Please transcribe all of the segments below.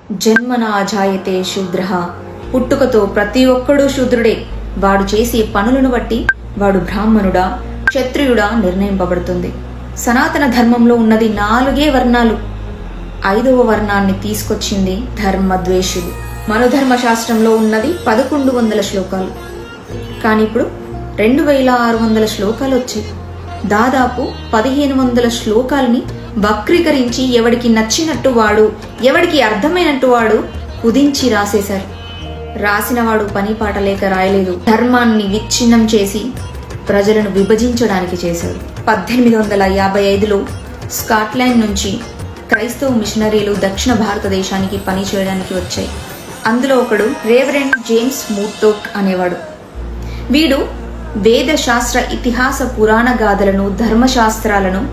జన్మనా జాయతే శూద్ర, పుట్టుకతో ప్రతి ఒక్కడూ శూద్రుడే. వాడు చేసే పనులను బట్టి వాడు బ్రాహ్మణుడా క్షత్రియుడా నిర్ణయింపబడుతుంది. సనాతన ధర్మంలో ఉన్నది 4 వర్ణాలు. 5వ వర్ణాన్ని తీసుకొచ్చింది ధర్మద్వేషులు. మనుధర్మ శాస్త్రంలో ఉన్నది 1100 శ్లోకాలు. కానీ ఇప్పుడు 2600 శ్లోకాలు వచ్చాయి. దాదాపు 1500 శ్లోకాలని వక్రీకరించి ఎవడికి నచ్చినట్టు వాడు, ఎవడికి అర్థమైనట్టు వాడు కుదించి రాసేశారు. రాసినవాడు పని పాట లేక రాయలేదు, ధర్మాన్ని విచ్ఛిన్నం చేసి ప్రజలను విభజించడానికి చేశాడు. 1855లో స్కాట్లాండ్ నుంచి క్రైస్తవ మిషనరీలు దక్షిణ భారతదేశానికి పని చేయడానికి వచ్చాయి. అందులో ఒకడు రేవరెండ్ జేమ్స్ మూర్టోక్ అనేవాడు. వీడు వేద శాస్త్ర ఇతిహాస పురాణ గాథలను ధర్మశాస్త్రాలను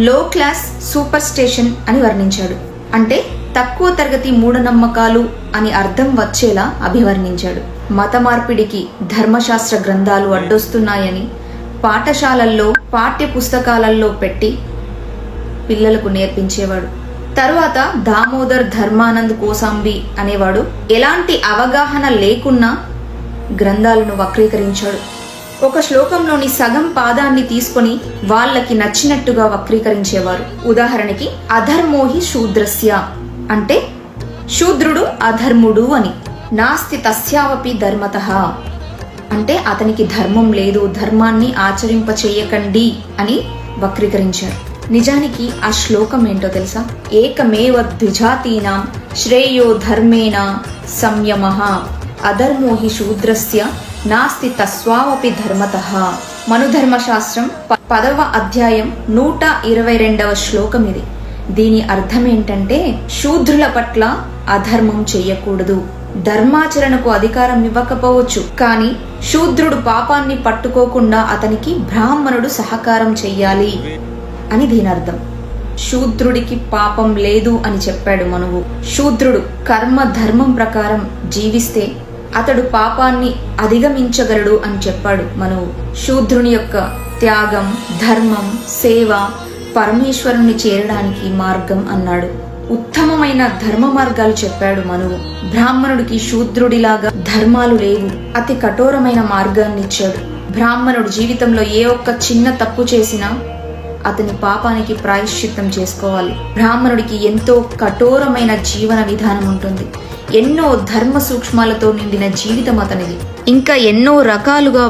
లో క్లాస్ సూపర్ స్టేషన్ అని వర్ణించాడు. అంటే తక్కువ తరగతి మూఢనమ్మకాలు అని అర్థం వచ్చేలా అభివర్ణించాడు. మత మార్పిడికి ధర్మశాస్త్ర గ్రంథాలు అడ్డొస్తున్నాయని పాఠశాలల్లో పాఠ్య పుస్తకాలలో పెట్టి పిల్లలకు నేర్పించేవాడు. తరువాత దామోదర్ ధర్మానంద్ కోసాంబి అనేవాడు ఎలాంటి అవగాహన లేకున్నా గ్రంథాలను వక్రీకరించాడు. ఒక శ్లోకంలోని సగం పాదాన్ని తీసుకొని వాళ్ళకి నచ్చినట్టుగా వక్రీకరించేవారు. ఉదాహరణకి అధర్మోహి శూద్రస్య అంటే శూద్రుడు అధర్ముడు అని, నాస్తి తస్యావపి ధర్మతః అంటే అతనికి ధర్మం లేదు, ధర్మాన్ని ఆచరింప చేయకండి అని వక్రీకరించారు. నిజానికి ఆ శ్లోకం ఏంటో తెలుసా? ఏకమేవ ద్విజాతీనాం శ్రేయో ధర్మేణ సంయమః అధర్మోహి శూద్రస్య నాస్తి తస్వావపి ధర్మతః. మనుధర్మ శాస్త్రం 10వ అధ్యాయం 122వ శ్లోకం ఇది. దీని అర్థం ఏంటంటే శూద్రుల పట్ల అధర్మం చెయ్యకూడదు. ధర్మాచరణకు అధికారం ఇవ్వకపోవచ్చు, కానీ శూద్రుడు పాపాన్ని పట్టుకోకుండా అతనికి బ్రాహ్మణుడు సహకారం చెయ్యాలి అని దీని అర్థం. శూద్రుడికి పాపం లేదు అని చెప్పాడు మనువు. శూద్రుడు కర్మ ధర్మం ప్రకారం జీవిస్తే అతడు పాపాన్ని అధిగమించగలడు అని చెప్పాడు మనువు. శూద్రుని యొక్క త్యాగం, ధర్మం, సేవ పరమేశ్వరుని చేరడానికి మార్గం అన్నాడు. ఉత్తమమైన ధర్మ మార్గాలు చెప్పాడు మనువు. బ్రాహ్మణుడికి శూద్రుడిలాగా ధర్మాలు లేవు, అతి కఠోరమైన మార్గాన్ని ఇచ్చాడు. బ్రాహ్మణుడు జీవితంలో ఏ ఒక్క చిన్న తప్పు చేసినా అతని పాపానికి ప్రాయశ్చిత్తం చేసుకోవాలి. బ్రాహ్మణుడికి ఎంతో కఠోరమైన జీవన విధానం ఉంటుంది. ఎన్నో ధర్మ సూక్ష్మాలతో నిండిన జీవితం అతనిది. ఇంకా ఎన్నో రకాలుగా